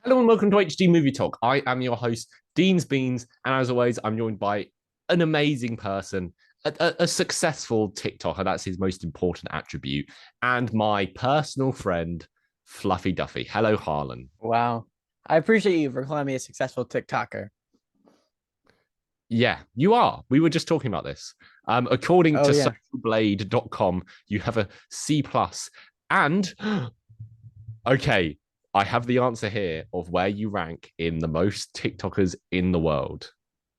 Hello and welcome to HG Movie Talk. I am your host, Dean's Beans, and as always, I'm joined by an amazing person, a successful TikToker. That's his most important attribute, and my personal friend, Fluffy Duffy. Hello, Harlan. Wow. I appreciate you for calling me a successful TikToker. Yeah, you are. We were just talking about this. According Oh to yeah. socialblade.com, you have a C plus, and okay, I have the answer here of where you rank in the most TikTokers in the world.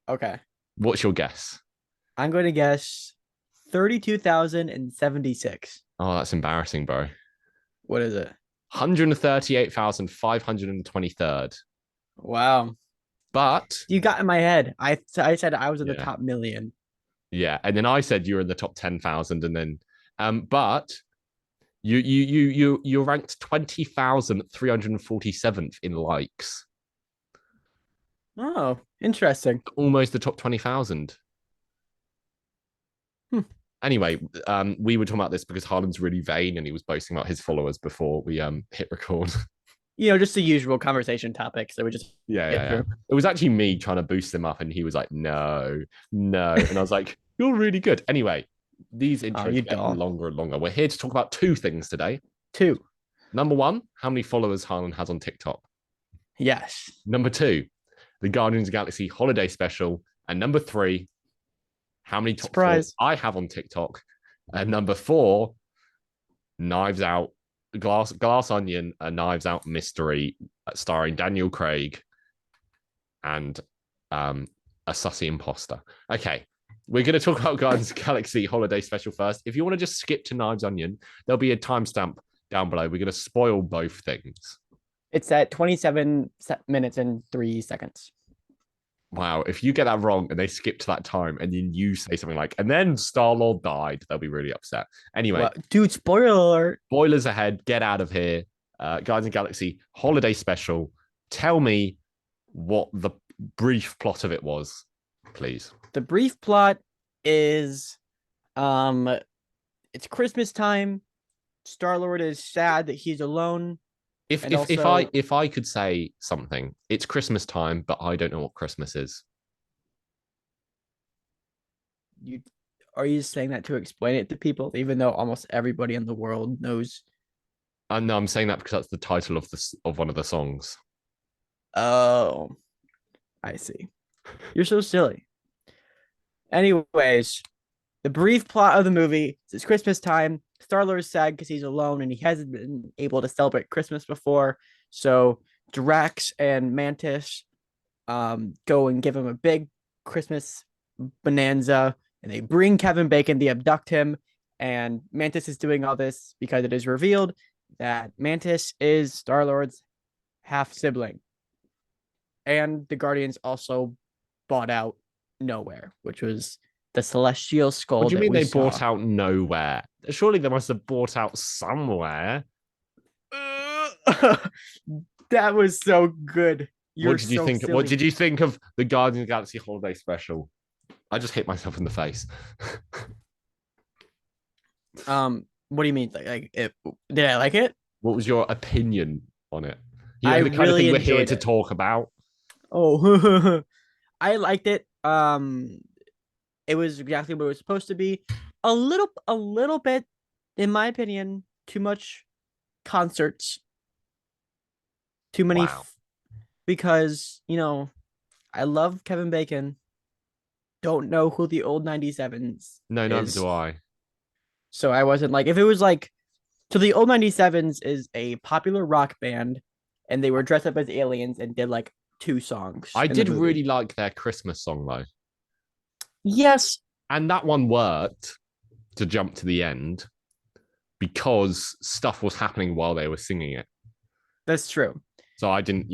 Okay. What's your guess? I'm going to guess 32,076. Oh, that's embarrassing, bro. What is it? 138,523rd. Wow. But You got in my head. I said I was in the yeah, top million. yeah. And then I said you were in the top 10,000. And then but you're ranked 20,347th in likes. Oh, interesting. Almost the top 20,000. Hmm. Anyway, we were talking about this because Harlan's really vain and he was boasting about his followers before we hit record. Just the usual conversation topics that we just Yeah, yeah, get yeah. through. It was actually me trying to boost him up, and he was like, "No, no," and I was like, "You're really good." Anyway, these Oh, intros you are getting doll. longer and longer. We're here to talk about two things today. Two. Number one, how many followers Harlan has on TikTok. Yes. Number two, the Guardians of the Galaxy holiday special, and number three, how many top followers Surprise. I have on TikTok, and number four, Knives Out, Glass Onion, a Knives Out mystery starring Daniel Craig and a sussy imposter. Okay, we're going to talk about Guardians of the Galaxy Holiday Special first. If you want to just skip to Knives Onion, there'll be a timestamp down below. We're going to spoil both things. It's at 27 minutes and 3 seconds. Wow, if you get that wrong and they skip to that time and then you say something like, and then Star Lord died, they'll be really upset. Anyway, Well, dude, spoiler alert. spoilers ahead, get out of here. Guardians of the Galaxy Holiday Special. Tell me what the brief plot of it was, please. The brief plot is um it's Christmas time. Star Lord is sad that he's alone, If and if if I also if I could say something, it's Christmas time, but I don't know what Christmas is. you are you saying that to explain it to people, even though almost everybody in the world knows. And no, I'm saying that because that's the title of one of the songs. Oh, I see. You're so silly. Anyways, the brief plot of the movie is it's Christmas time. Star Lord is sad because he's alone and he hasn't been able to celebrate Christmas before. So Drax and Mantis go and give him a big Christmas bonanza, and they bring Kevin Bacon, they abduct him, and Mantis is doing all this because it is revealed that Mantis is Star Lord's half sibling, and the Guardians also bought out Nowhere, which was the celestial What skull do you that mean we they saw. bought out nowhere? Surely they must have bought out somewhere. That was so good. You're What did you so think? What silly. did you think of the Guardians of the Galaxy Holiday Special? I just hit myself in the face. What do you mean? Did I like it? What was your opinion on it? You I know, the kind of thing really we're here enjoyed to it. talk about. Oh, I liked it. It was exactly what it was supposed to be. A little bit, in my opinion, too much concerts, too many, Wow. because I love Kevin Bacon. Don't know who the old 97s No, neither is, do I. so I wasn't like, if it was like, so the old 97s is a popular rock band, and they were dressed up as aliens and did like two songs I in the did movie. really like their Christmas song though. Yes, And that one worked to jump to the end because stuff was happening while they were singing it. that's true. So I didn't,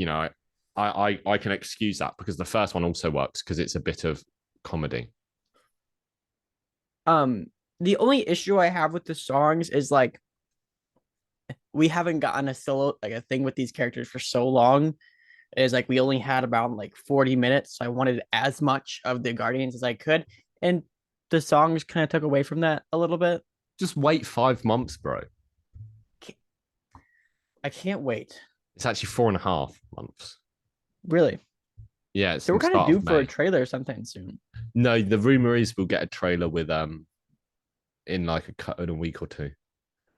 I can excuse that because the first one also works because it's a bit of comedy. Um, the only issue I have with the songs is like we haven't gotten a solo, like a thing with these characters for so long. Is like we only had about like 40 minutes. So I wanted as much of the Guardians as I could. And the songs kind of took away from that a little bit. Just wait 5 months, bro. I can't wait. It's actually 4.5 months. Really? Yeah, it's So we're from kind of start due of for a May. trailer sometime soon. No, the rumor is we'll get a trailer with in like in a week or two.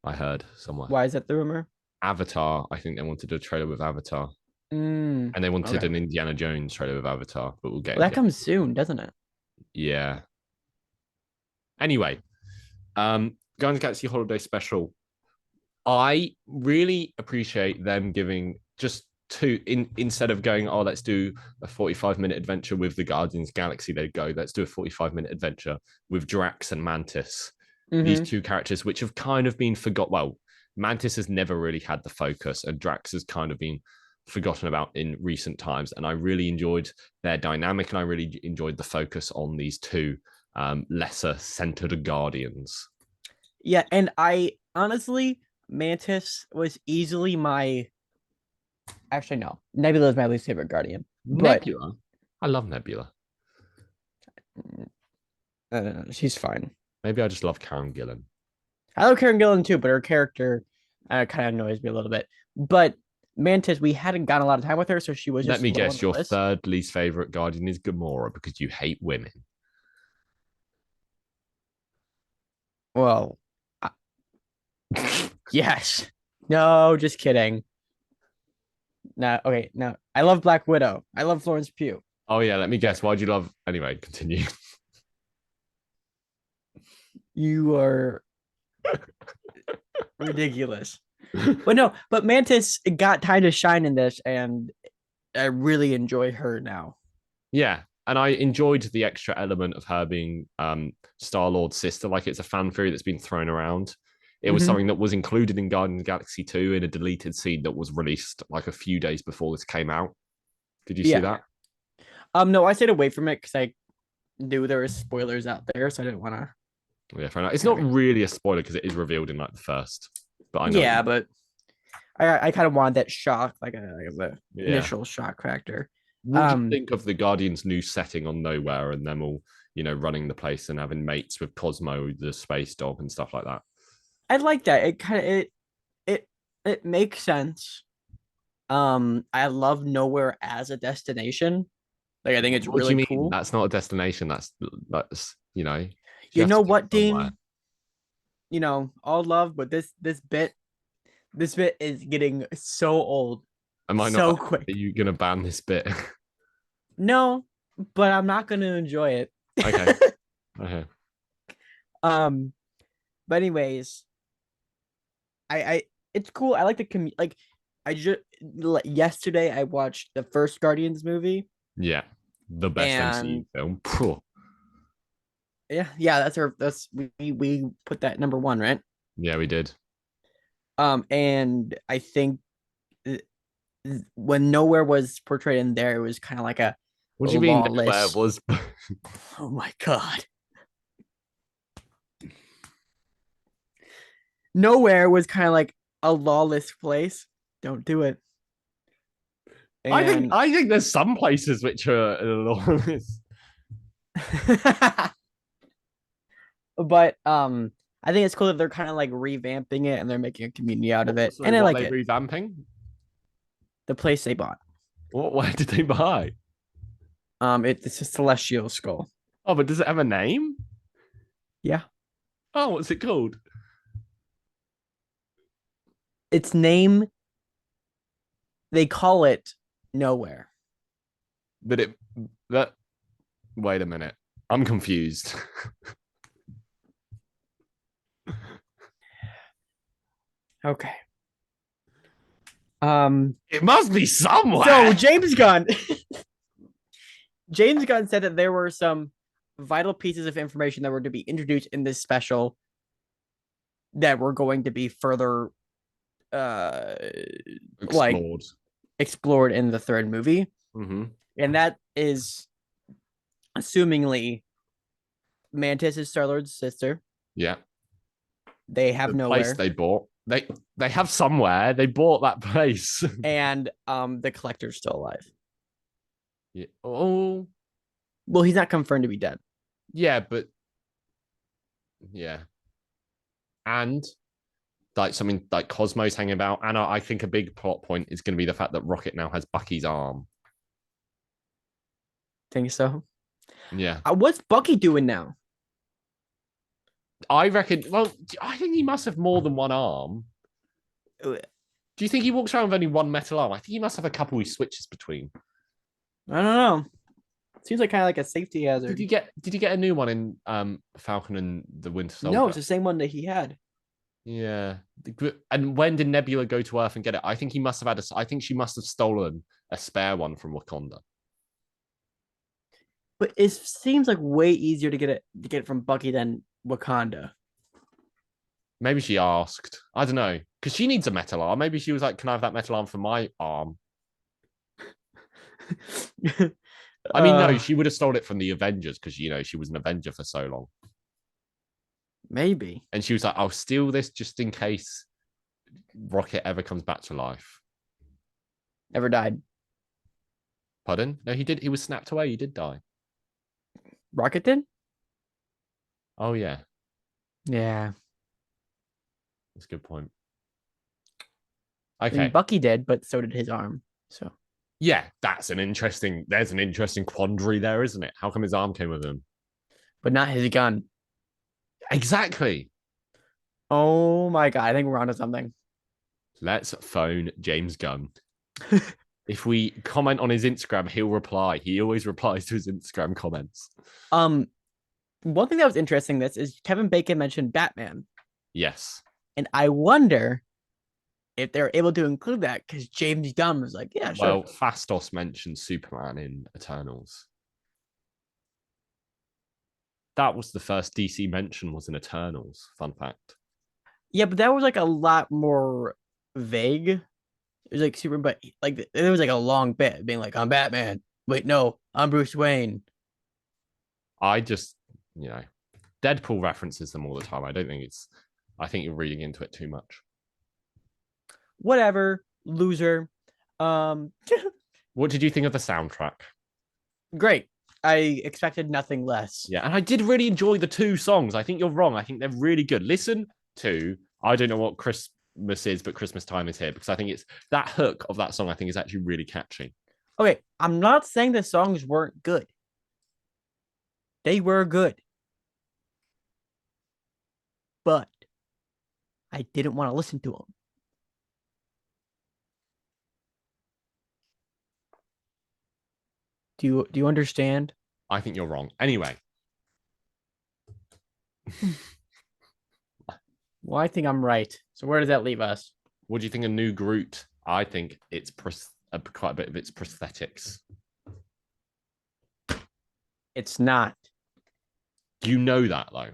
I heard somewhere. Why is that the rumor? Avatar. I think they wanted a trailer with Avatar, and they wanted Okay. an Indiana Jones trailer with Avatar, but we'll get Well, that Indiana. comes soon, doesn't it? Yeah. Anyway, Guardians of the Galaxy Holiday Special. I really appreciate them giving just two instead of going, oh, let's do a 45-minute adventure with the Guardians Galaxy, they go, let's do a 45-minute adventure with Drax and Mantis. These Mm-hmm. two characters, which have kind of been forgot. Well, Mantis has never really had the focus, and Drax has kind of been forgotten about in recent times. And I really enjoyed their dynamic, and I really enjoyed the focus on these two lesser centered Guardians. Yeah, and I honestly, Mantis was easily my. Actually, no, Nebula is my least favorite Guardian, but Nebula. I love Nebula. she's fine. Maybe I just love Karen Gillan. I love Karen Gillan too, but her character kind of annoys me a little bit. But Mantis, we hadn't gotten a lot of time with her, so she was Let just me low on guess, the your list. third least favorite Guardian is Gamora because you hate women. Well, uh, yes. No, just kidding. No, okay, no. I love Black Widow. I love Florence Pugh. Oh yeah, let me guess. Why'd you love? Anyway, continue. You are ridiculous. But no, but Mantis got time to shine in this, and I really enjoy her now. Yeah, and I enjoyed the extra element of her being Star Lord's sister. Like it's a fan theory that's been thrown around. It was Mm-hmm. something that was included in Guardians of the Galaxy 2 in a deleted scene that was released like a few days before this came out. Did you see Yeah. that? No, I stayed away from it because I knew there were spoilers out there, so I didn't want to Yeah, fair enough. It's not kind of. really a spoiler because it is revealed in like the first, but I know what you Yeah, mean. but I kind of wanted that shock, like the Yeah. initial shock factor. What do you Um, think of the Guardians' new setting on Nowhere and them all, running the place and having mates with Cosmo, the space dog, and stuff like that? I like that. It it makes sense. I love nowhere as a destination. Like I think it's What do you really mean? cool. That's not a destination. That's you You have to know go what, somewhere. Dean? All love, but this bit is getting so old Am I not? so Are quick. you gonna ban this bit? No, but I'm not gonna enjoy Okay. it. Okay. um, but anyways, I it's cool. I like the like I just yesterday I watched the first Guardians movie, Yeah. The best MCU and film. yeah, that's we put that number one, right? Yeah, we did. And I think uh, when nowhere was portrayed in there, it was kind of like a What do you mean nowhere lawless. was? Oh my god, nowhere was kind of like a lawless place. Don't do it. I think And I think there's some places which are lawless. but I think it's cool that they're kind of like revamping it and they're making a community out of it, Sorry, and I what like are they it. revamping? The place they bought. What? Where did they buy? It's a celestial skull. Oh, but does it have a name? Yeah, Oh, what's it called? its name they call it nowhere. But it that. Wait a minute. I'm confused. Okay. Um. It must be somewhere. So James Gunn said that there were some vital pieces of information that were to be introduced in this special that were going to be further uh like Explored. explored in the third movie, Mm-hmm. and that is assumingly Mantis is Star Lord's sister. Yeah. They have The place nowhere, they bought. They have somewhere. They bought that place. and the Collector's still alive. Yeah. Oh, Well, he's not confirmed to be dead. yeah, but yeah. And like something like Cosmos hanging about. And I think a big plot point is going to be the fact that Rocket now has Bucky's arm. Think so. Yeah. What's Bucky doing now? I reckon, well, I think he must have more than one arm. I Do you think he walks around with only one metal arm? I think he must have a couple he switches between. don't know. Seems like kind of like a safety hazard. Did you get a new one in Falcon and the Winter Soldier? No, it's the same one that he had. Yeah. And when did Nebula go to Earth and get it? I think he must have had I think she must have stolen a spare one from Wakanda. But it seems like way easier to get it from Bucky than Wakanda. Maybe she asked. I don't know. Because she needs a metal arm. Maybe she was like, can I have that metal arm for my arm? I mean, no, she would have stolen it from the Avengers because, she was an Avenger for so long. Maybe. And she was like, I'll steal this just in case Rocket ever comes back to life. Never died. Pardon? No, he did. He was snapped away. He did die. Rocket did? Oh, yeah. Yeah. That's a good point. I Okay. mean, Bucky did, but so did his arm. So yeah, there's an interesting quandary there, isn't it? How come his arm came with him? but not his gun. Exactly. Oh my god, I think we're onto something. Let's phone James Gunn. If we comment on his Instagram, he'll reply. He always replies to his Instagram comments. One thing that was interesting this is Kevin Bacon mentioned Batman. Yes. And I wonder if they're able to include that because James Gunn was like, yeah, sure. Well, Fastos mentioned Superman in Eternals. That was the first DC mention was in Eternals. Fun fact. Yeah, but that was like a lot more vague. It was like super, but like there was like a long bit being like, I'm Batman. Wait, no, I'm Bruce Wayne. I just, Deadpool references them all the time. I think you're reading into it too much. Whatever, loser. What did you think of the soundtrack? Great. I expected nothing less. Yeah, and I did really enjoy the two songs. I think you're wrong. I think they're really good. Listen to I don't know what Christmas is, but Christmas time is here because I think it's that hook of that song. I think is actually really catchy. Okay, I'm not saying the songs weren't good. They were good. But I didn't want to listen to them. Do you understand? I think you're wrong. Anyway. Well, I think I'm right. So where does that leave us? What do you think of New Groot? I think it's quite a bit of its prosthetics. It's not. You know that, though.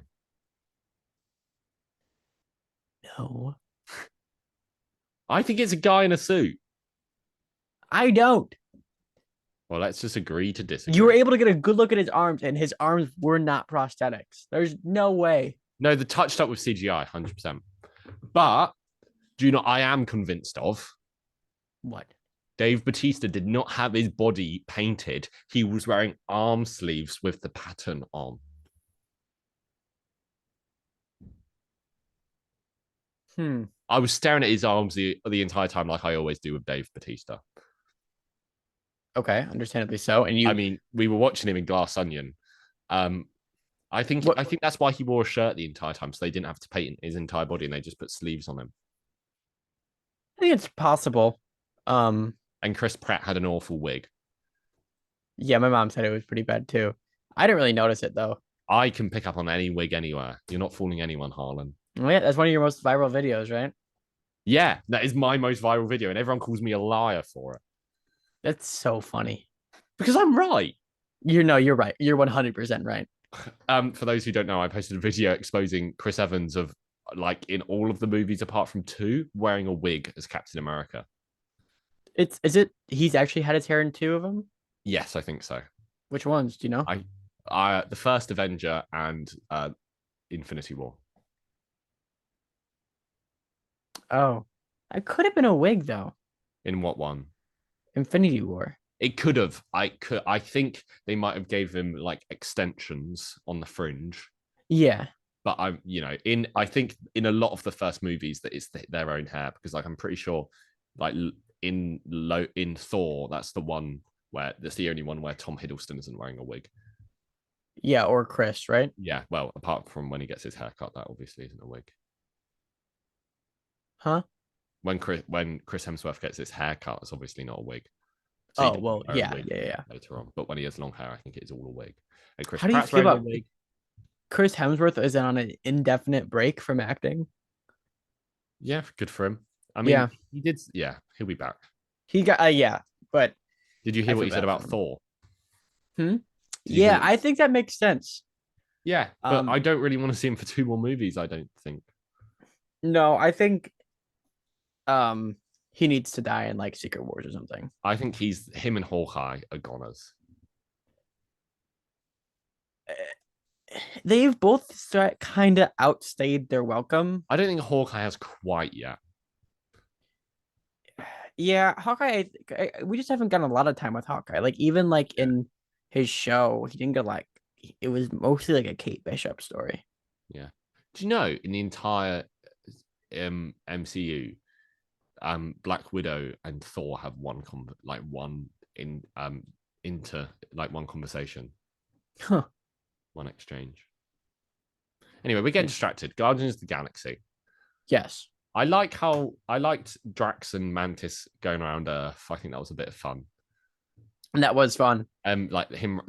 No. I think it's a guy in a suit. I don't. Well, let's just agree to disagree. You were able to get a good look at his arms, and his arms were not prosthetics. There's no way. No, the touched up with CGI, 100%. But do you know, I am convinced of what? Dave Bautista did not have his body painted. He was wearing arm sleeves with the pattern on. I was staring at his arms the entire time, like I always do with Dave Bautista. Okay, understandably so. And I mean, we were watching him in Glass Onion. I think that's why he wore a shirt the entire time, so they didn't have to paint his entire body, and they just put sleeves on him. I think it's possible. And Chris Pratt had an awful wig. Yeah, my mom said it was pretty bad too. I didn't really notice it though. I can pick up on any wig anywhere. You're not fooling anyone, Harlan. Oh, yeah, that's one of your most viral videos, right? Yeah, that is my most viral video, and everyone calls me a liar for it. That's so funny. Because I'm right. You're right. You're 100% right. For those who don't know, I posted a video exposing Chris Evans of like in all of the movies apart from 2 wearing a wig as Captain America. He's actually had his hair in 2 of them? Yes, I think so. Which ones? Do you know? The first Avenger and Infinity War. Oh, I could have been a wig though. In what one? Infinity War. It could have. I think they might have gave him like extensions on the fringe. Yeah. but I think in a lot of the first movies that it's their own hair because like I'm pretty sure like in Thor that's the only one where Tom Hiddleston isn't wearing a wig. Yeah, or Chris, right? Yeah, well, apart from when he gets his hair cut, that obviously isn't a wig. Huh? When Chris Hemsworth gets his hair cut, it's obviously not a wig. So he Oh, doesn't well, wear a yeah, wig yeah, yeah. later on. But when he has long hair, I think it is all a wig. And Chris How do you Pratt's feel wearing a about wig. Chris Hemsworth is on an indefinite break from acting? Yeah, good for him. I mean, Yeah, he did. Yeah, he'll be back. he got yeah, but Did you I hear what feel he said bad for about him. Thor? Hmm? Did you hear Yeah, what? I think that makes sense. Yeah, but Um, I don't really want to see him for two more movies. I don't think. no, I think um he needs to die in like Secret Wars or something. I think he's him and Hawkeye are goners. They've both kind of outstayed their welcome. I don't think Hawkeye has quite yet. Yeah, Hawkeye. We just haven't gotten a lot of time with Hawkeye. Like even like Yeah, in his show, he didn't get like it was mostly like a Kate Bishop story. yeah. Do you know in the entire MCU, Black Widow and Thor have one in into like one conversation, Huh. one exchange. Anyway, we're getting distracted. Guardians of the Galaxy. Yes. I liked Drax and Mantis going around Earth. I think that was a bit of fun. And that was fun. Like him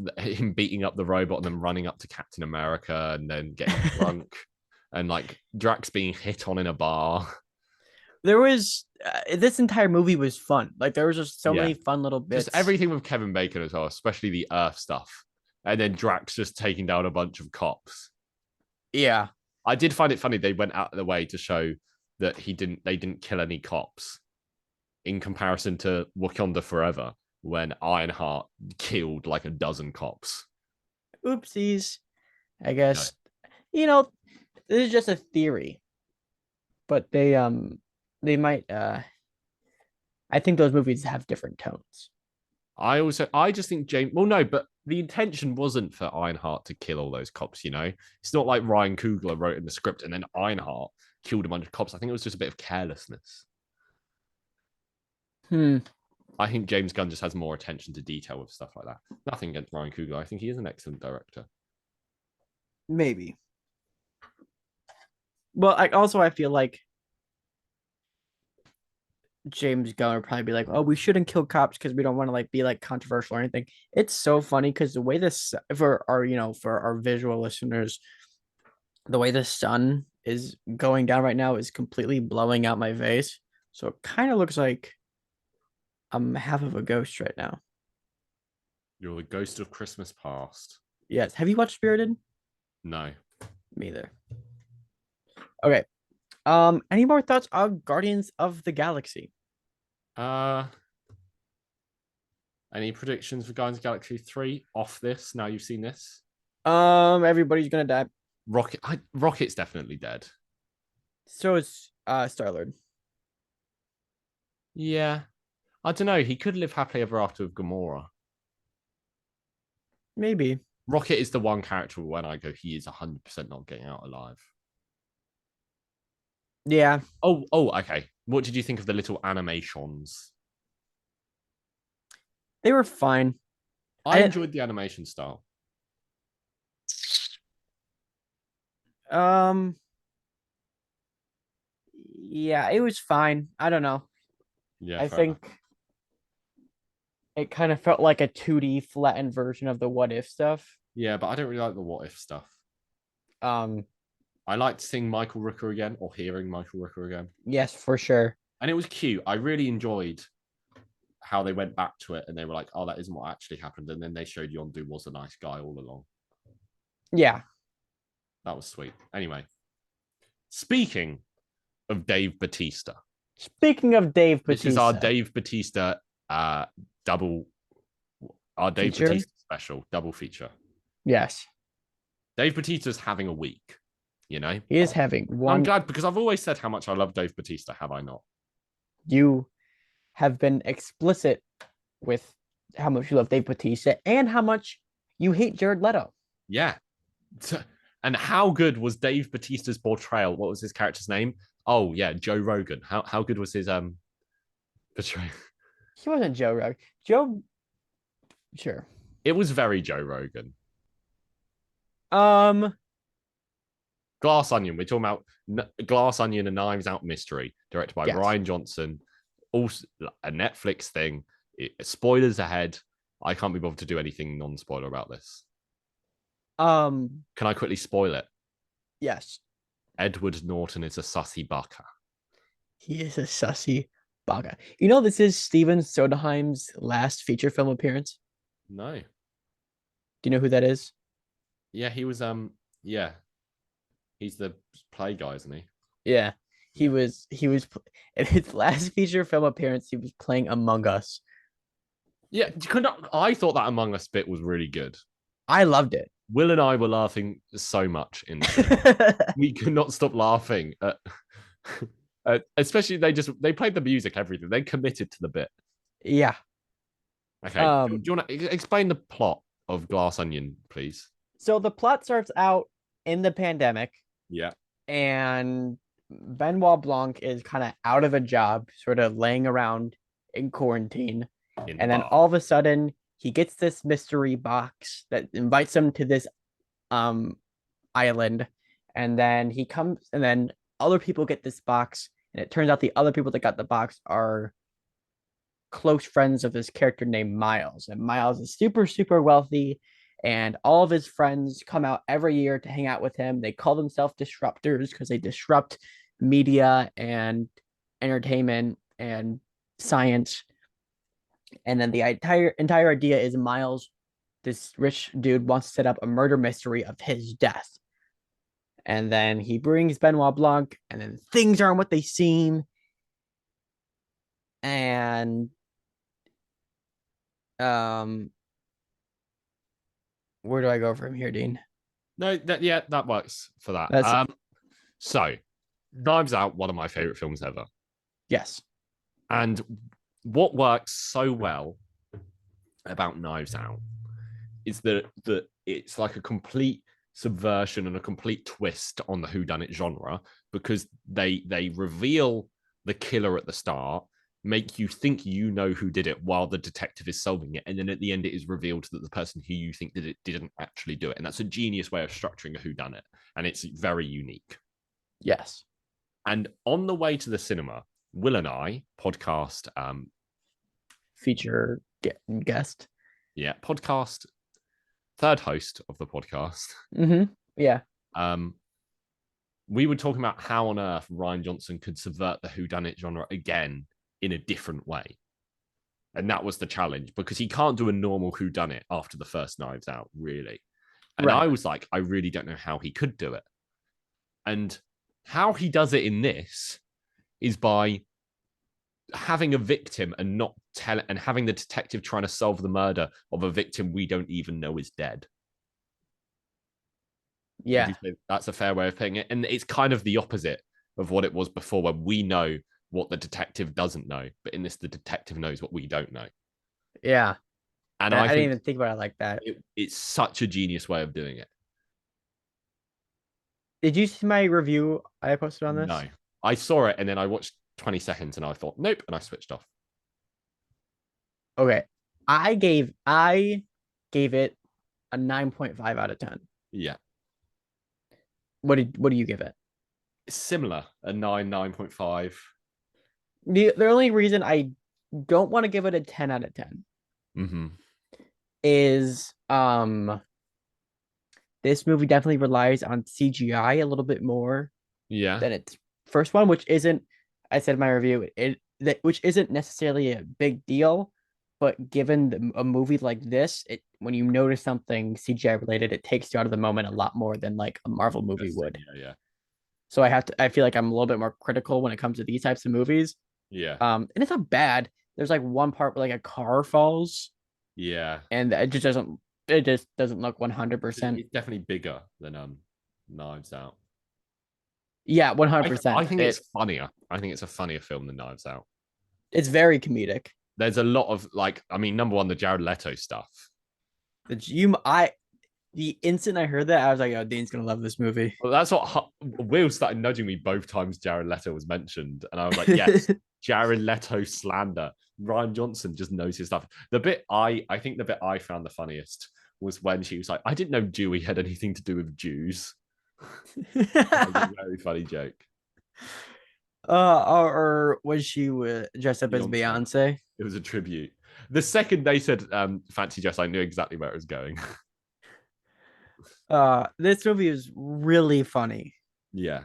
beating up the robot and then running up to Captain America and then getting drunk and like Drax being hit on in a bar. There was this entire movie was fun. Like there was just so Yeah, many fun little just bits. everything with Kevin Bacon as well, especially the Earth stuff. And then Drax just taking down a bunch of cops. Yeah. I did find it funny they went out of the way to show that they didn't kill any cops in comparison to Wakanda Forever when Ironheart killed like a dozen cops. Oopsies. I No. guess you know this is just a theory, but they might I think those movies have different tones. I just think James. Well, no, but the intention wasn't for Ironheart to kill all those cops. It's not like Ryan Coogler wrote in the script and then Ironheart killed a bunch of cops. I think it was just a bit of carelessness. Hmm. I think James Gunn just has more attention to detail with stuff like that. Nothing against Ryan Coogler. I think he is an excellent director. Maybe. Well, I feel like James Gunn would probably be like, "Oh, we shouldn't kill cops because we don't want to like be like controversial or anything." It's so funny because the way this for our for our visual listeners, the way the sun is going down right now is completely blowing out my face. So it kind of looks like I'm half of a ghost right now. You're the ghost of Christmas past. Yes. Have you watched Spirited? No. Me either. Okay. Any more thoughts on Guardians of the Galaxy? Uh, any predictions for Guardians of the Galaxy 3 off this? Now you've seen this. Everybody's gonna die. Rocket's definitely dead. So is Star-Lord. Yeah. I don't know. He could live happily ever after with Gamora. Maybe. Rocket is the one character when I go, he is 100% not getting out alive. Yeah. Okay. What did you think of the little animations? They were fine. I enjoyed the animation style. Um yeah, it was fine. I don't know. Yeah, I fair enough. think it kind of felt like a 2D flattened version of the what if stuff. Yeah, but I don't really like the what if stuff. Um I liked seeing Michael Rooker again or hearing Michael Rooker again. yes, for sure. And it was cute. I really enjoyed how they went back to it and they were like, oh, that isn't what actually happened. And then they showed Yondu was a nice guy all along. Yeah. That was sweet. Anyway, speaking of Dave Batista, Speaking of Dave this is our Bautista, Dave Batista double, our Dave feature. Batista special double feature. Yes. Dave Batista's having a week, you know? He is having I'm one. glad because I've always said how much I love Dave Batista, have I not? You have been explicit with how much you love Dave Bautista and how much you hate Jared Leto. Yeah. And how good was Dave Bautista's portrayal? What was his character's name? Oh yeah, Joe Rogan. How good was his portrayal? He wasn't Joe Rogan. Joe, sure. It was very Joe Rogan. Um, Glass Onion. We're talking about Glass Onion and Knives Out Mystery, directed by yes. Ryan Johnson. Also a Netflix thing. Spoilers ahead. I can't be bothered to do anything non-spoiler about this. Um, Can I quickly spoil it? yes. Edward Norton is a sussy bucker. He is a sussy bugger. You know, this is Steven Soderheim's last feature film appearance. No. Do you know who that is? Yeah, he was yeah. He's the play guy, isn't he? Yeah. He was in his last feature film appearance, he was playing Among Us. Yeah, I thought that Among Us bit was really good. I loved it. Will and I were laughing so much in we could not stop laughing especially they played the music, everything. They committed to the bit. Yeah. Okay. Do you want to explain the plot of Glass Onion, please? So the plot starts out in the pandemic, Yeah. and Benoit Blanc is kind of out of a job, sort of laying around in quarantine. And then all of a sudden, he gets this mystery box that invites him to this island. And then and then other people get this box. And it turns out the other people that got the box are close friends of this character named Miles. And Miles is super, super wealthy. And all of his friends come out every year to hang out with him. They call themselves disruptors because they disrupt media and entertainment and science. And then the entire idea is Miles, this rich dude, wants to set up a murder mystery of his death. And then he brings Benoit Blanc, and then things aren't what they seem. And where do I go from here, Dean? No, that works for that. That's So Knives Out, one of my favorite films ever. yes. And what works so well about Knives Out is that it's like a complete subversion and a complete twist on the whodunit genre, because they reveal the killer at the start, make you think you know who did it while the detective is solving it, and then at the end it is revealed that the person who you think did it didn't actually do it. And that's a genius way of structuring a whodunit, and it's very unique. Yes. And on the way to the cinema, Will and I podcast Feature guest. yeah, podcast third host of the podcast. Mm-hmm. Yeah. We were talking about how on earth Ryan Johnson could subvert the whodunit genre again in a different way. And that was the challenge, because he can't do a normal whodunit after the first Knives Out, really. And right. I was like, I really don't know how he could do it. And how he does it in this is by having a victim and not and having the detective trying to solve the murder of a victim we don't even know is dead. Yeah. That's a fair way of putting it. And it's kind of the opposite of what it was before, where we know what the detective doesn't know. But in this, the detective knows what we don't know. Yeah. And I didn't even think about it like that. It's such a genius way of doing it. Did you see my review I posted on this? No. I saw it and then I watched 20 seconds and I thought, nope, and I switched off. Okay. I gave it a 9.5 out of 10. Yeah. What do you give it? Similar, a 9.5. The only reason I don't want to give it a 10 out of 10 is this movie definitely relies on CGI a little bit more than its first one, which isn't, I said in my review, which isn't necessarily a big deal, but given a movie like this, when you notice something CGI related, it takes you out of the moment a lot more than like a Marvel movie would. Yeah. So I feel like I'm a little bit more critical when it comes to these types of movies. Yeah. And it's not bad. There's like one part where like a car falls. Yeah. And it just doesn't look 100%. It's definitely bigger than Knives Out. Yeah, 100%. I think it's funnier. I think it's a funnier film than Knives Out. It's very comedic. There's a lot of number one, the Jared Leto stuff. The instant I heard that, I was like, "Oh, Dean's gonna love this movie." Well, that's what Will started nudging me both times Jared Leto was mentioned, and I was like, "Yes, Jared Leto slander." Ryan Johnson just knows his stuff. I think the bit I found the funniest was when she was like, "I didn't know Dewey had anything to do with Jews." That was a very funny joke. or was she dressed up as Beyonce. Beyonce? It was a tribute. The second they said fancy dress, I knew exactly where it was going. This movie is really funny. Yeah.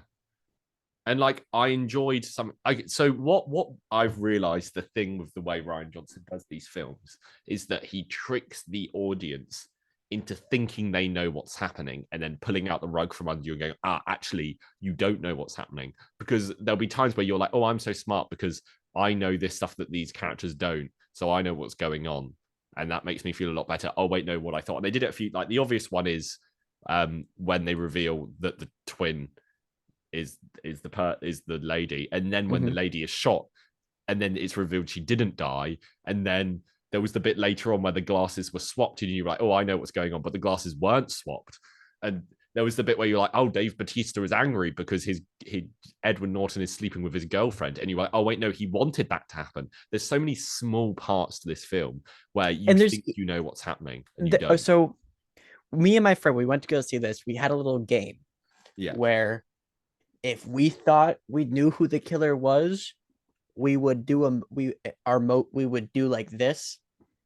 And like I enjoyed some. So what I've realized the thing with the way Ryan Johnson does these films is that he tricks the audience into thinking they know what's happening and then pulling out the rug from under you and going, actually, you don't know what's happening. Because there'll be times where you're like, oh, I'm so smart because I know this stuff that these characters don't. So I know what's going on. And that makes me feel a lot better. Oh, wait, no, what I thought. And they did it a few, like the obvious one is when they reveal that the twin is the lady, and then when the Mhm. lady is shot, and then it's revealed she didn't die, and then there was the bit later on where the glasses were swapped, and you're like, oh, I know what's going on, but the glasses weren't swapped, and there was the bit where you're like, oh, Dave Bautista is angry because his Edward Norton is sleeping with his girlfriend, and you're like, oh wait, no, he wanted that to happen. There's so many small parts to this film where you And think you know what's happening and you don't. so me and my friend, we went to go see this. We had a little game Yeah, where if we thought we knew who the killer was, we would do we would do like this.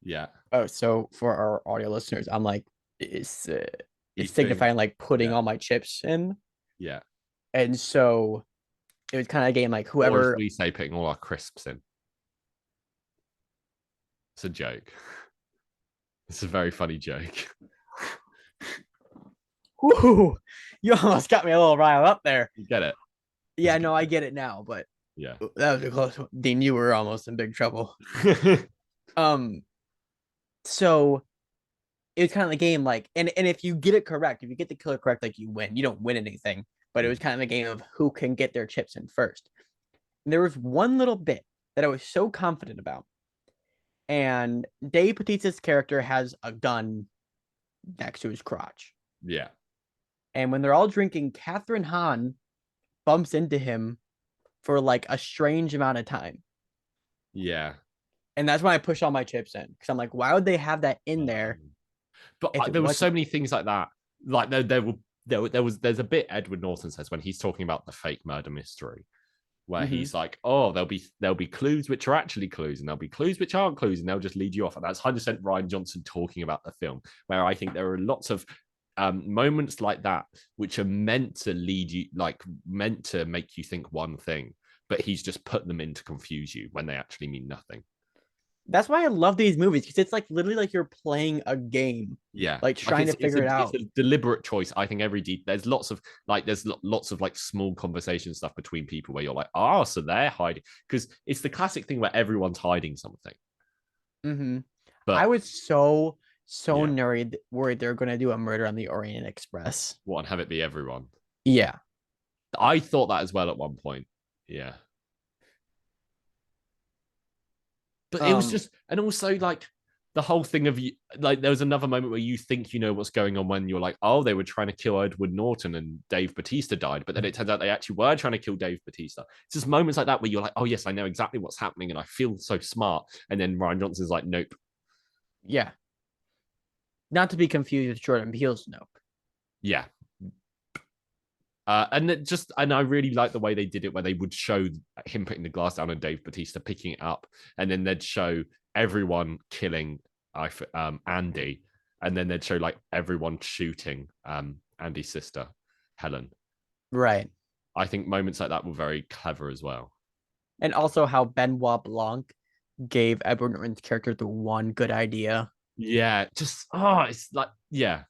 yeah. Oh, so for our audio listeners, I'm like, it's He's doing, signifying like putting yeah, all my chips in, yeah. and so it was kind of a game like Or as whoever. we say, putting all our crisps in. It's a joke. It's a very funny joke. Whoo, you almost got me a little riled up there. You get it? Yeah, no, I get it now, but Yeah. that was a close one. Dean, you were almost in big trouble. Um, so it was kind of the game like, and if you get it correct, if you get the killer correct, like you win. You don't win anything, but it was kind of a game of who can get their chips in first. And there was one little bit that I was so confident about, and Dave Bautista's character has a gun next to his crotch, Yeah. and when they're all drinking, Catherine Hahn bumps into him for like a strange amount of time. Yeah. And that's when I push all my chips in because I'm like, why would they have that in there Um, but if it there was so wasn't? many things like that. Like there's a bit Edward Norton says when he's talking about the fake murder mystery where Mm-hmm. he's like, oh, there'll be clues which are actually clues, and there'll be clues which aren't clues, and they'll just lead you off. And that's 100% Ryan Johnson talking about the film, where I think there are lots of moments like that which are meant to lead you, like meant to make you think one thing, but he's just put them in to confuse you when they actually mean nothing. That's why I love these movies because it's like literally like you're playing a game, Yeah, like like trying to it's figure a it it's out. a deliberate choice. I think there's lots of like small conversation stuff between people where you're like, oh, so they're hiding, because it's the classic thing where everyone's hiding something. Mm-hmm. I But was so yeah, worried they're gonna do a Murder on the Orient Express. what, and have it be everyone. Yeah. I thought that as well at one point. Yeah, but it was Um. just, and also like the whole thing of you, like there was another moment where you think you know what's going on when you're like, oh, they were trying to kill Edward Norton and Dave Batista died, but then it turns out they actually were trying to kill Dave Batista. It's just moments like that where you're like, oh yes, I know exactly what's happening and I feel so smart, and then Ryan Johnson's like, nope. Yeah. Not to be confused with Jordan Peele's Nope. Yeah. And I really like the way they did it, where they would show him putting the glass down and Dave Batista picking it up, and then they'd show everyone killing Andy, and then they'd show like everyone shooting Andy's sister, Helen. Right. I think moments like that were very clever as well. And also how Benoit Blanc gave Edward Norton's character the one good idea. Yeah, just it's like, yeah,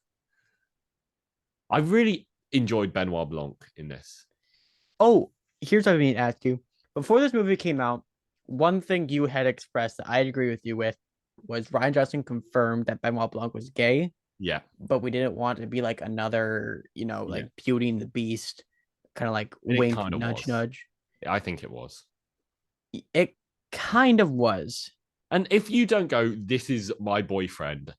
I really enjoyed Benoit Blanc in this. Oh, here's what I mean to ask you. Before this movie came out, one thing you had expressed that I'd agree with you with was Ryan Johnson confirmed that Benoit Blanc was gay, Yeah, but we didn't want it to be like another, yeah, like Beauty and the Beast, kind of like and it wink, kind of nudge, was. nudge. I think it was. It kind of was. And if you don't go, this is my boyfriend,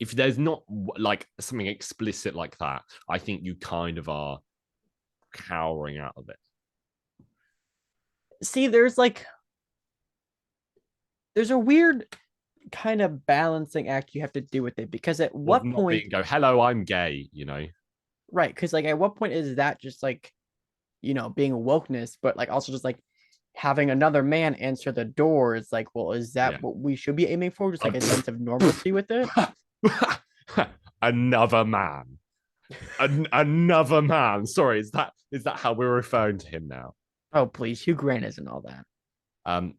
if there's not like something explicit like that, I think you kind of are cowering out of it. See, there's a weird kind of balancing act you have to do with it because at Of what not point, being go, hello, I'm gay, you know? right? Because like at what point is that just like being wokeness, but like also just like having another man answer the door is like, well, is Yeah. that what we should be aiming for? Just like a sense of normalcy with it? Another man. Another man. Sorry, is that how we're referring to him now? Oh, please, Hugh Grant isn't all that. Um,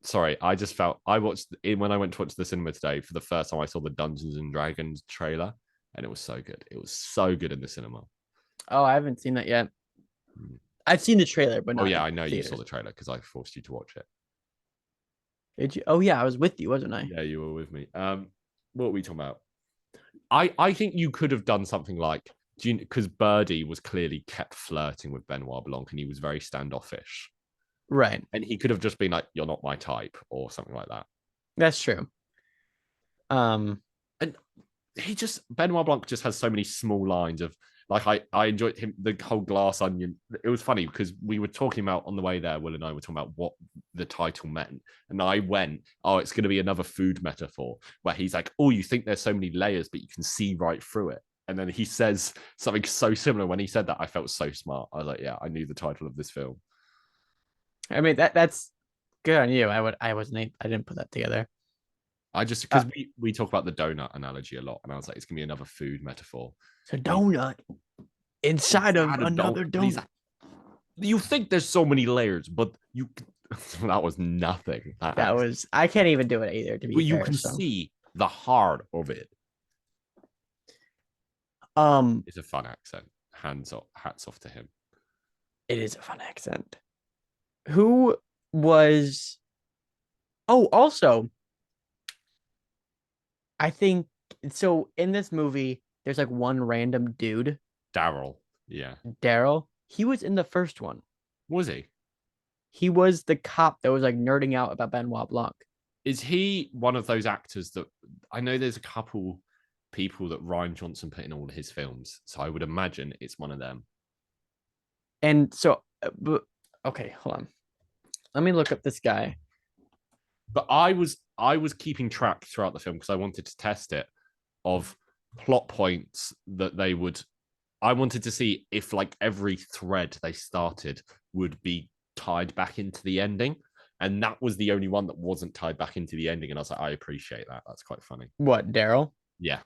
sorry, I just felt I watched it when I went to watch the cinema today for the first time. I saw the Dungeons and Dragons trailer, and it was so good. It was so good in the cinema. Oh, I haven't seen that yet. Mm. I've seen the trailer, but Oh not yeah, in I know you saw theaters. the trailer because I forced you to watch it. Did you? Oh yeah, I was with you, wasn't I? Yeah, you were with me. What were we talking about? I think you could have done something like, do you, because Birdie was clearly kept flirting with Benoit Blanc and he was very standoffish. Right. And he could have just been like, "You're not my type," or something like that. That's true. Um, And Benoit Blanc just has so many small lines of like I enjoyed him the whole glass onion. It was funny because we were talking about on the way there, Will and I were talking about what the title meant, and I went, "Oh, it's going to be another food metaphor where he's like, oh, you think there's so many layers, but you can see right through it." And then he says something so similar. When he said that, I felt so smart. I was like, "Yeah, I knew the title of this film." I mean that's good on you. I didn't put that together. I just Uh, because we talk about the donut analogy a lot, and I was like, it's gonna be another food metaphor. it's a And he's donut inside of inside a another donut. And he's donut. like, you think there's so many layers, but you that was nothing. That That accent. was I can't even do it either, to be But you fair. can So see the heart of it. um It's a fun accent. Hands off, hats off to him. it is a fun accent. Who was oh also I think so in this movie, there's like one random dude, Daryl. Yeah. Daryl. He was in the first one. Was he? He was the cop that was like nerding out about Benoit Blanc. Is he one of those actors that I know there's a couple people that Ryan Johnson put in all his films. So I would imagine it's one of them. And so, but, okay, hold on. Let me look up this guy. But I was keeping track throughout the film because I wanted to test it of plot points that they would. I wanted to see if like every thread they started would be tied back into the ending, and that was the only one that wasn't tied back into the ending. And I was like, I appreciate that. That's quite funny. What, Daryl? Yeah,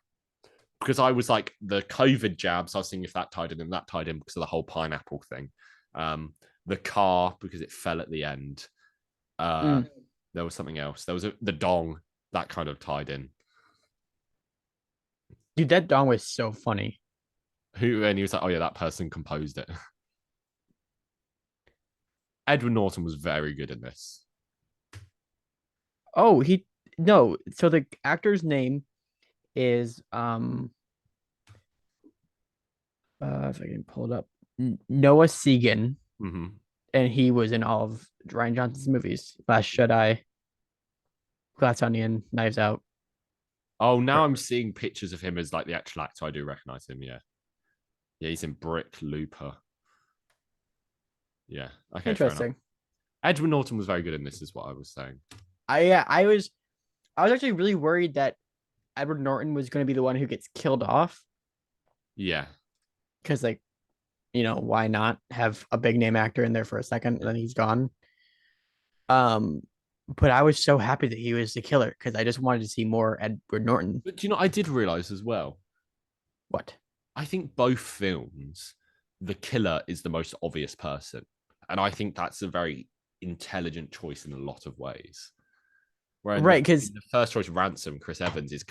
because I was like the COVID jabs. I was seeing if that tied in, and that tied in because of the whole pineapple thing. The car because it fell at the end. Mm. There was something else. There was the dong that kind of tied in. Dude, that dong was so funny. Who and he was like, oh yeah, that person composed it. Edward Norton was very good in this. Oh, he no. So the actor's name is if I can pull it up, Noah Segan, Mm-hmm. and he was in all of Ryan Johnson's movies: Last Jedi, Glass Onion, Knives Out. Oh, now I'm seeing pictures of him as like the actual actor. I do recognize him. Yeah, yeah, he's in Brick Looper. Yeah, okay, fair enough. Interesting. Edward Norton was very good in this, is what I was saying. I was actually really worried that Edward Norton was going to be the one who gets killed off Yeah, because like why not have a big name actor in there for a second and then he's gone. Um, but I was so happy that he was the killer because I just wanted to see more Edward Norton. but you know, I did realize as well. What? I think both films, the killer is the most obvious person, and I think that's a very intelligent choice in a lot of ways. Where Right, because in the first choice, Ransom, Chris Evans is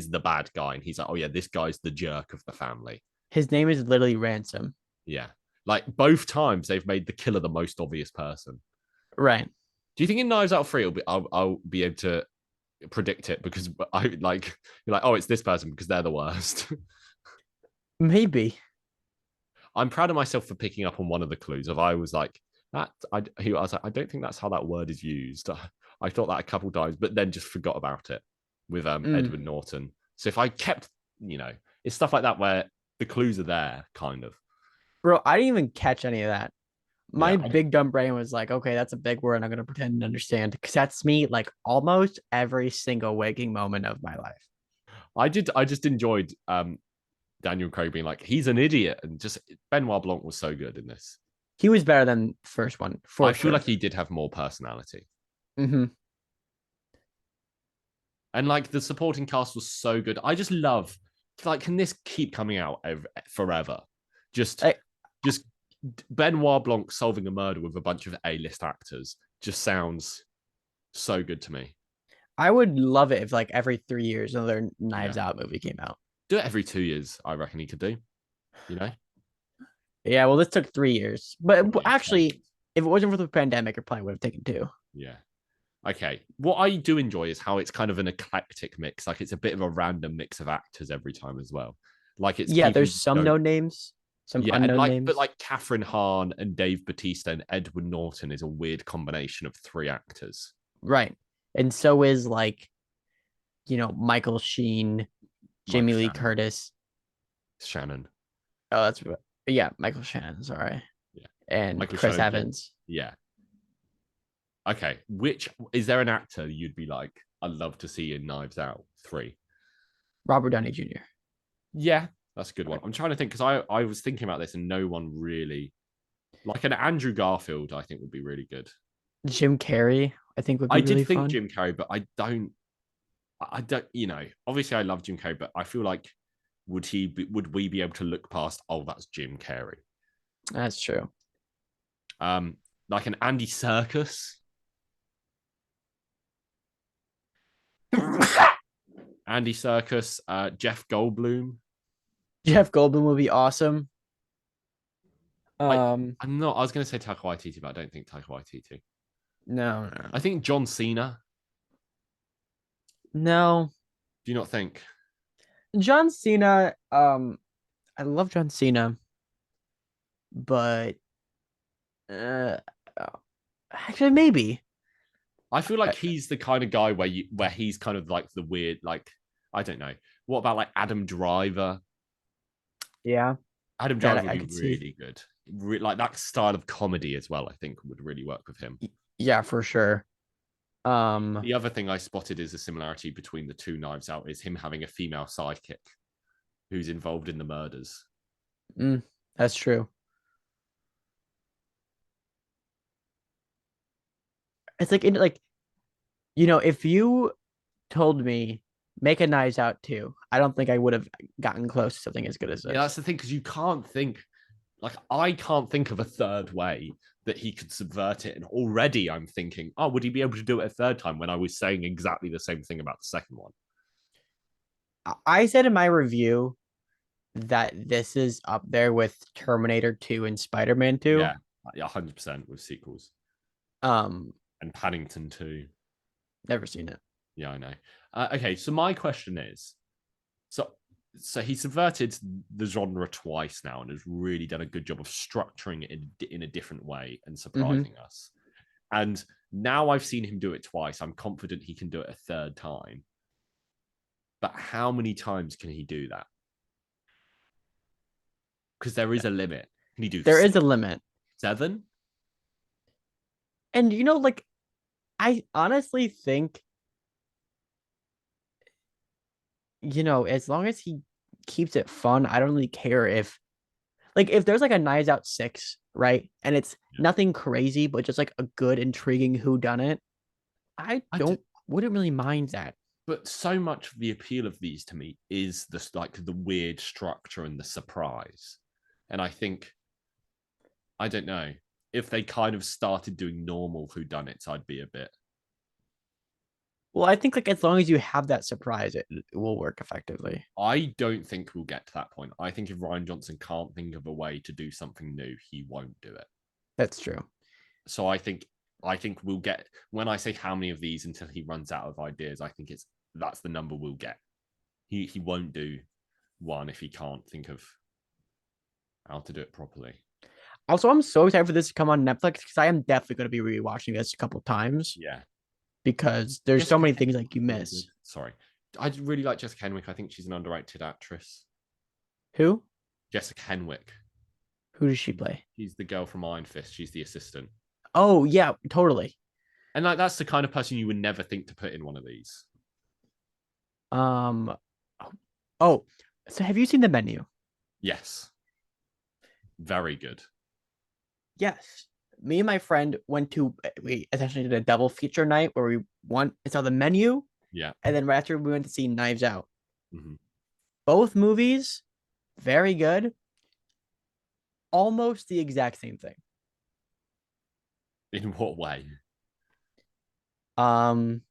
the bad guy, and he's like, oh yeah, this guy's the jerk of the family. his name is literally Ransom. Yeah, like both times they've made the killer the most obvious person. Right. Do you think in Knives Out 3 I'll be able to predict it because I like you're like, oh, it's this person because they're the worst. Maybe. I'm proud of myself for picking up on one of the clues. Of I was like I was like, I don't think that's how that word is used. I thought that a couple times, but then just forgot about it with Mm. Edward Norton. So if I kept it's stuff like that where the clues are there, kind of. Bro, I didn't even catch any of that. Yeah, My big dumb brain was like, okay, that's a big word. I'm gonna pretend to understand because that's me like almost every single waking moment of my life. I just enjoyed Daniel Craig being like, he's an idiot, and just Benoit Blanc was so good in this. He was better than first one I for feel like sure. he did have more personality. Mm-hmm. And like the supporting cast was so good. I just love, like, can this keep coming out forever? Just, I just Benoit Blanc solving a murder with a bunch of A-list actors just sounds so good to me. I would love it if like every 3 years another Knives Yeah, Out movie came out. do it every 2 years. I reckon he could do. You know, Yeah, well, this took 3 years, but well, yeah, actually, if it wasn't for the pandemic, it probably would have taken two. yeah. Okay. What I do enjoy is how it's kind of an eclectic mix. Like it's a bit of a random mix of actors every time as well. Like it's Yeah, people there's you some don't. known names, some Yeah, and unknown but names. like Catherine Hahn and Dave Bautista and Edward Norton is a weird combination of three actors. Right. And so is like, Michael Sheen, Michael Jamie Lee Shannon. Curtis. Shannon. Oh, yeah, Michael Shannon, sorry. Yeah. And Michael Chris Shannon. Evans. Yeah. Okay. Which is there an actor you'd be like, I'd love to see in Knives Out 3? Robert Downey Jr. Yeah, that's a good one. I'm trying to think because I was thinking about this and no one really like an Andrew Garfield, I think would be really good. Jim Carrey, I think would I be did really think fun. Jim Carrey, but I don't, obviously I love Jim Carrey, but I feel like would we be able to look past, oh, that's Jim Carrey? That's true. Like an Andy Serkis. Andy Serkis, Jeff Goldblum. Jeff Goldblum would be awesome. I, Um, I'm not. I was going to say Taika Waititi, but I don't think Taika Waititi. no, no, I think John Cena. no. Do you not think? John Cena. I love John Cena, but uh, actually, maybe. I feel like Uh, he's the kind of guy where he's kind of like the weird, like, I don't know. What about like Adam Driver? yeah, Adam that Driver would I be could see. really good. Like that style of comedy as well, I think would really work with him. Yeah, for sure. Um, The other thing I spotted is a similarity between the two Knives Out is him having a female sidekick who's involved in the murders. mm, that's true. It's if you told me make a Knives Out too, I don't think I would have gotten close to something as good as Yeah, this. that's the thing because you can't think like I can't think of a third way that he could subvert it. And already I'm thinking, oh, would he be able to do it a third time when I was saying exactly the same thing about the second one? I said in my review that this is up there with Terminator 2 and Spider-Man 2. Yeah, 100% with sequels Um, and Paddington 2. Never seen it. Yeah, I know. Okay, so my question is, so he subverted the genre twice now and has really done a good job of structuring it in a different way and Mm-hmm. surprising us. And now I've seen him do it twice. I'm confident he can do it a third time. But how many times can he do that? Because there is a limit. Can he do There is a limit. 7? And I honestly think, as long as he keeps it fun, I don't really care if there's like a Knives Out 6, right? And it's Yeah. nothing crazy, but just like a good, intriguing who done it. I I do, don't wouldn't really mind that. but so much of the appeal of these to me is this like the weird structure and the surprise. And I think I don't know if they kind of started doing normal whodunits, I'd be a bit. Well, I think like as long as you have that surprise, it will work effectively. I don't think we'll get to that point. I think if Ryan Johnson can't think of a way to do something new, he won't do it. That's true. So I think we'll get when I say how many of these until he runs out of ideas, I think that's the number we'll get. He won't do one if he can't think of how to do it properly. Also, I'm so excited for this to come on Netflix because I am definitely going to be rewatching this a couple times Yeah. because there's so Jessica many things like you really good. miss. Sorry. I really like Jessica Henwick. I think she's an underrated actress. Who? Jessica Henwick. Who does she play? She's the girl from Iron Fist. She's the assistant. Oh yeah, totally. And like that's the kind of person you would never think to put in one of these. Um, oh, so have you seen The Menu? Yes. Very good. Yes. Me and my friend we essentially did a double feature night where we saw The Menu, Yeah. and then right after we went to see Knives Out. Mm-hmm. Both movies, very good. Almost the exact same thing. In what way? Um,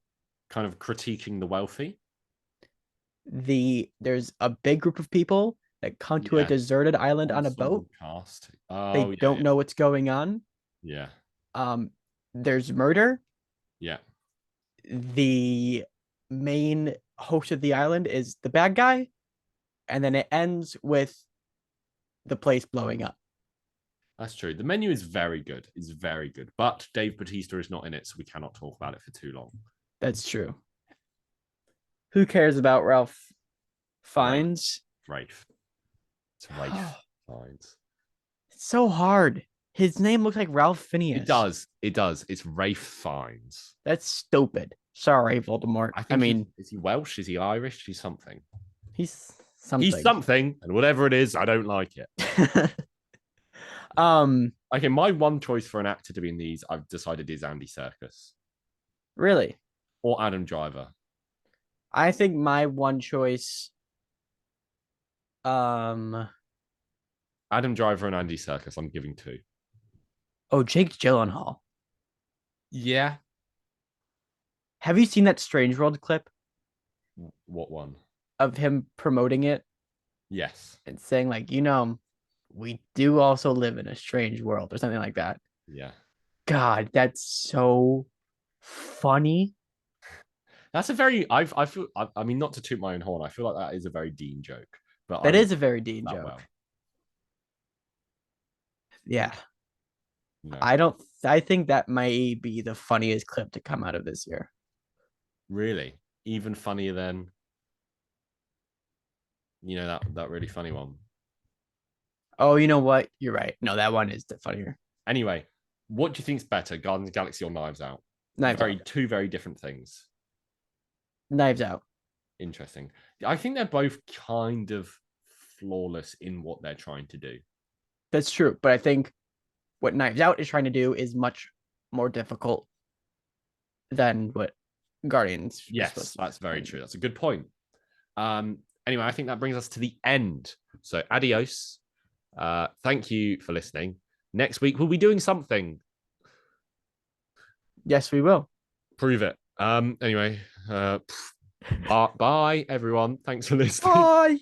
Kind of critiquing the wealthy. there's a big group of people that come to a Yeah. deserted island on a boat. Ensemble cast. They Oh don't know what's going on. yeah. Um, there's murder. Yeah. The main host of the island is the bad guy, and then it ends with the place blowing up. That's true. The Menu is very good. It's very good. But Dave Bautista is not in it, so we cannot talk about it for too long. That's true. Who cares about Ralph Fiennes? Rafe. It's Rafe Fiennes. It's so hard. His name looks like Ralph Phineas. It does. It does. It's Rafe Fiennes. That's stupid. Sorry, Voldemort. I mean, is he Welsh? Is he Irish? He's something. he's something. He's something, and whatever it is, I don't like it. Okay, my one choice for an actor to be in these, I've decided is Andy Serkis. Really? Or Adam Driver. I think my one choice. Adam Driver and Andy Serkis, I'm giving two. Oh, Jake Gyllenhaal. Yeah. Have you seen that Strange World clip What one? of him promoting it Yes. and saying like, we do also live in a strange world or something like that? Yeah. God, that's so funny. That's a very I feel I mean not to toot my own horn, I feel like that is a very Dean joke. But That is a very Dean joke. Well. Yeah. No. I think that might be the funniest clip to come out of this year. Really? Even funnier than that really funny one. Oh, you know what? You're right. No, that one is the funnier. Anyway, what do you think's better, Guardians of the Galaxy or Knives Out? Knives Out. Two very different things. Knives Out. Interesting. I think they're both kind of flawless in what they're trying to do. That's true, but I think what Knives Out is trying to do is much more difficult than what Guardians. Yes, that's very true. That's a good point. Anyway, I think that brings us to the end. So adios. Thank you for listening. Next week we'll be doing something. Yes, we will. Prove it. Anyway, bye everyone. Thanks for listening. Bye.